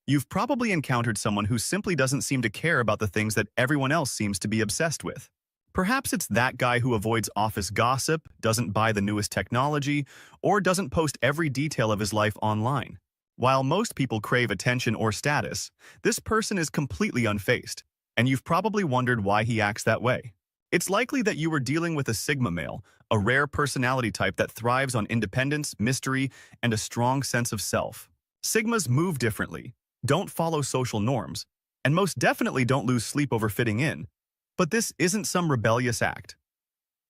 You've probably encountered someone who simply doesn't seem to care about the things that everyone else seems to be obsessed with. Perhaps it's that guy who avoids office gossip, doesn't buy the newest technology, or doesn't post every detail of his life online. While most people crave attention or status, this person is completely unfazed, and you've probably wondered why he acts that way. It's likely that you were dealing with a Sigma male, a rare personality type that thrives on independence, mystery, and a strong sense of self. Sigmas move differently, don't follow social norms, and most definitely don't lose sleep over fitting in. But this isn't some rebellious act.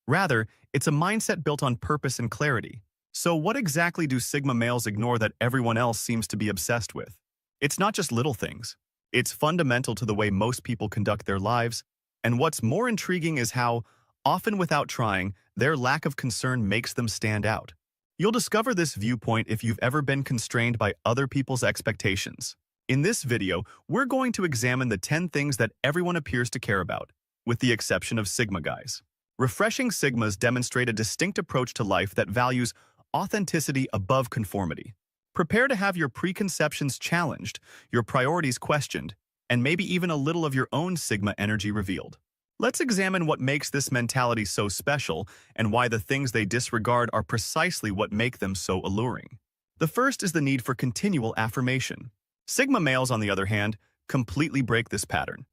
Rather, it's a mindset built on purpose and clarity. So what exactly do Sigma males ignore that everyone else seems to be obsessed with? It's not just little things. It's fundamental to the way most people conduct their lives, and what's more intriguing is how, often without trying, their lack of concern makes them stand out. You'll discover this viewpoint if you've ever been constrained by other people's expectations. In this video, we're going to examine the 10 things that everyone appears to care about, with the exception of Sigma guys. Refreshing Sigmas demonstrate a distinct approach to life that values authenticity above conformity. Prepare to have your preconceptions challenged, your priorities questioned, and maybe even a little of your own Sigma energy revealed. Let's examine what makes this mentality so special and why the things they disregard are precisely what make them so alluring. The first is the need for continual affirmation. Sigma males, on the other hand, completely break this pattern.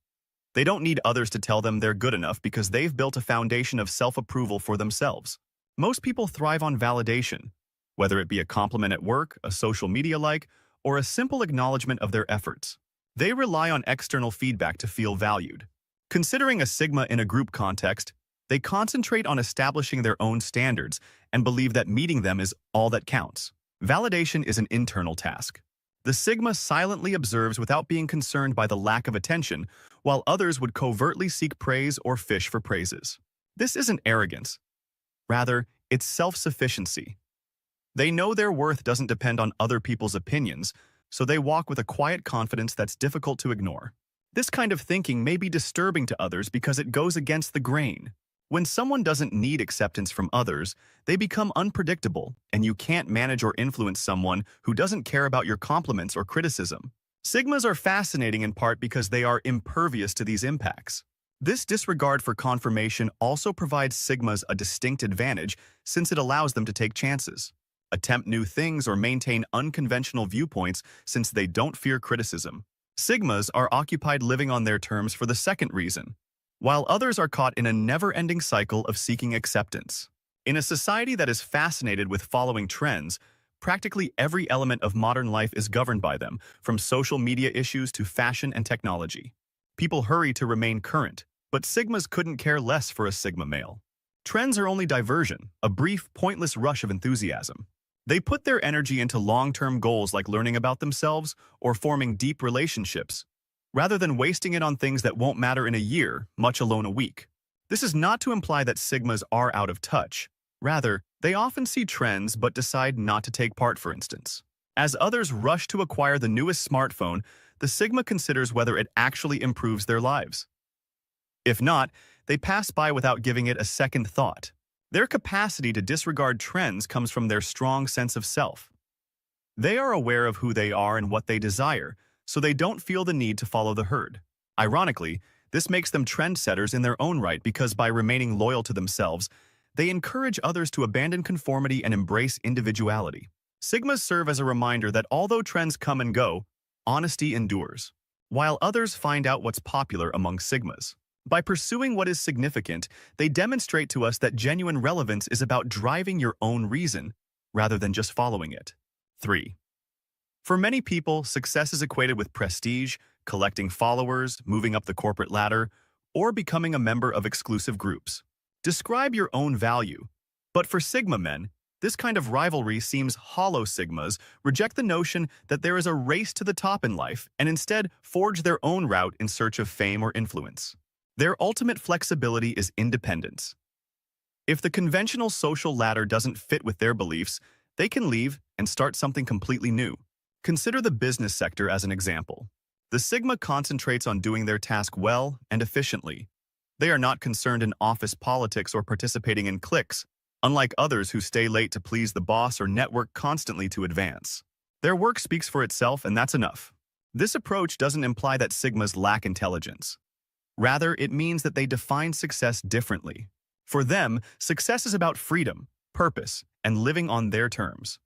They don't need others to tell them they're good enough because they've built a foundation of self-approval for themselves. Most people thrive on validation, whether it be a compliment at work, a social media like, or a simple acknowledgement of their efforts. They rely on external feedback to feel valued. Considering a Sigma in a group context, they concentrate on establishing their own standards and believe that meeting them is all that counts. Validation is an internal task. The Sigma silently observes without being concerned by the lack of attention, while others would covertly seek praise or fish for praises. This isn't arrogance. Rather, it's self-sufficiency. They know their worth doesn't depend on other people's opinions, so they walk with a quiet confidence that's difficult to ignore. This kind of thinking may be disturbing to others because it goes against the grain. When someone doesn't need acceptance from others, they become unpredictable, and you can't manage or influence someone who doesn't care about your compliments or criticism. Sigmas are fascinating in part because they are impervious to these impacts. This disregard for confirmation also provides Sigmas a distinct advantage since it allows them to take chances, attempt new things, or maintain unconventional viewpoints since they don't fear criticism. Sigmas are occupied living on their terms for the second reason, while others are caught in a never-ending cycle of seeking acceptance. In a society that is fascinated with following trends, practically every element of modern life is governed by them, from social media issues to fashion and technology. People hurry to remain current, but Sigmas couldn't care less for a Sigma male. Trends are only diversion, a brief, pointless rush of enthusiasm. They put their energy into long-term goals like learning about themselves or forming deep relationships, rather than wasting it on things that won't matter in a year, much alone a week. This is not to imply that Sigmas are out of touch. Rather, they often see trends but decide not to take part, for instance. As others rush to acquire the newest smartphone, the Sigma considers whether it actually improves their lives. If not, they pass by without giving it a second thought. Their capacity to disregard trends comes from their strong sense of self. They are aware of who they are and what they desire, so they don't feel the need to follow the herd. Ironically, this makes them trendsetters in their own right because by remaining loyal to themselves, they encourage others to abandon conformity and embrace individuality. Sigmas serve as a reminder that although trends come and go, honesty endures, while others find out what's popular among Sigmas. By pursuing what is significant, they demonstrate to us that genuine relevance is about driving your own reason, rather than just following it. 3. For many people, success is equated with prestige, collecting followers, moving up the corporate ladder, or becoming a member of exclusive groups. Describe your own value. But for Sigma men, this kind of rivalry seems hollow. Sigmas reject the notion that there is a race to the top in life and instead forge their own route in search of fame or influence. Their ultimate flexibility is independence. If the conventional social ladder doesn't fit with their beliefs, they can leave and start something completely new. Consider the business sector as an example. The Sigma concentrates on doing their task well and efficiently. They are not concerned in office politics or participating in cliques, unlike others who stay late to please the boss or network constantly to advance. Their work speaks for itself, and that's enough. This approach doesn't imply that Sigmas lack intelligence. Rather, it means that they define success differently. For them, success is about freedom, purpose, and living on their terms.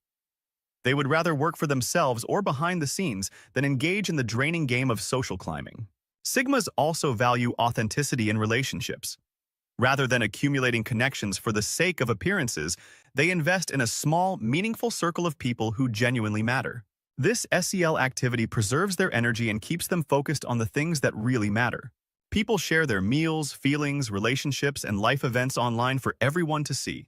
They would rather work for themselves or behind the scenes than engage in the draining game of social climbing. Sigmas also value authenticity in relationships. Rather than accumulating connections for the sake of appearances, they invest in a small, meaningful circle of people who genuinely matter. This SEL activity preserves their energy and keeps them focused on the things that really matter. People share their meals, feelings, relationships, and life events online for everyone to see.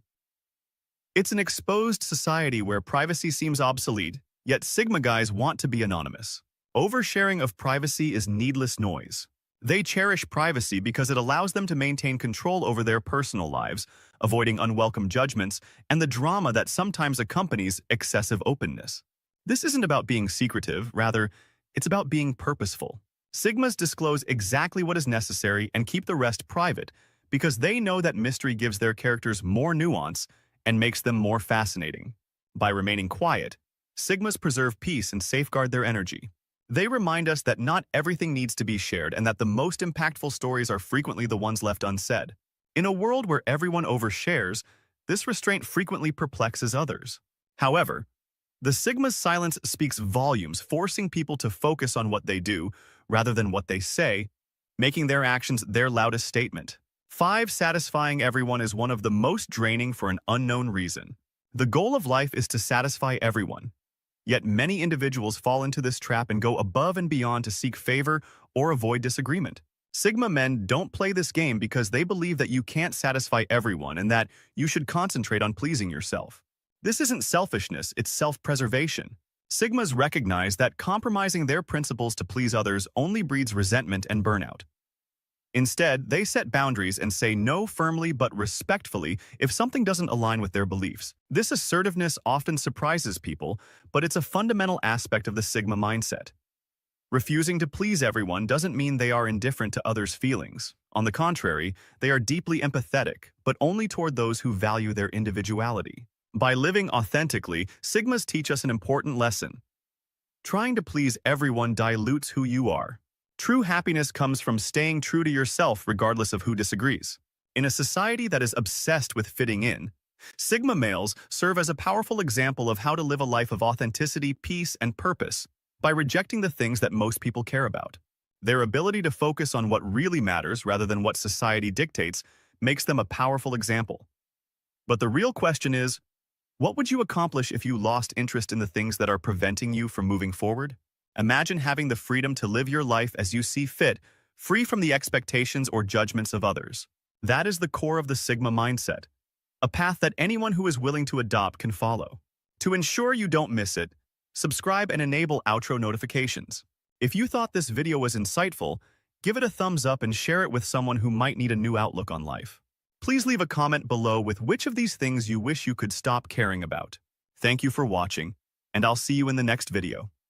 It's an exposed society where privacy seems obsolete, yet Sigma guys want to be anonymous. Oversharing of privacy is needless noise. They cherish privacy because it allows them to maintain control over their personal lives, avoiding unwelcome judgments and the drama that sometimes accompanies excessive openness. This isn't about being secretive, rather, it's about being purposeful. Sigmas disclose exactly what is necessary and keep the rest private because they know that mystery gives their characters more nuance and makes them more fascinating. By remaining quiet, Sigmas preserve peace and safeguard their energy. They remind us that not everything needs to be shared and that the most impactful stories are frequently the ones left unsaid. In a world where everyone overshares, this restraint frequently perplexes others. However, the Sigma's silence speaks volumes, forcing people to focus on what they do rather than what they say, making their actions their loudest statement. 5. Satisfying everyone is one of the most draining for an unknown reason. The goal of life is to satisfy everyone. Yet many individuals fall into this trap and go above and beyond to seek favor or avoid disagreement. Sigma men don't play this game because they believe that you can't satisfy everyone and that you should concentrate on pleasing yourself. This isn't selfishness, it's self-preservation. Sigmas recognize that compromising their principles to please others only breeds resentment and burnout. Instead, they set boundaries and say no firmly but respectfully if something doesn't align with their beliefs. This assertiveness often surprises people, but it's a fundamental aspect of the Sigma mindset. Refusing to please everyone doesn't mean they are indifferent to others' feelings. On the contrary, they are deeply empathetic, but only toward those who value their individuality. By living authentically, Sigmas teach us an important lesson. Trying to please everyone dilutes who you are. True happiness comes from staying true to yourself regardless of who disagrees. In a society that is obsessed with fitting in, Sigma males serve as a powerful example of how to live a life of authenticity, peace, and purpose by rejecting the things that most people care about. Their ability to focus on what really matters rather than what society dictates makes them a powerful example. But the real question is, what would you accomplish if you lost interest in the things that are preventing you from moving forward? Imagine having the freedom to live your life as you see fit, free from the expectations or judgments of others. That is the core of the Sigma mindset, a path that anyone who is willing to adopt can follow. To ensure you don't miss it, subscribe and enable outro notifications. If you thought this video was insightful, give it a thumbs up and share it with someone who might need a new outlook on life. Please leave a comment below with which of these things you wish you could stop caring about. Thank you for watching, and I'll see you in the next video.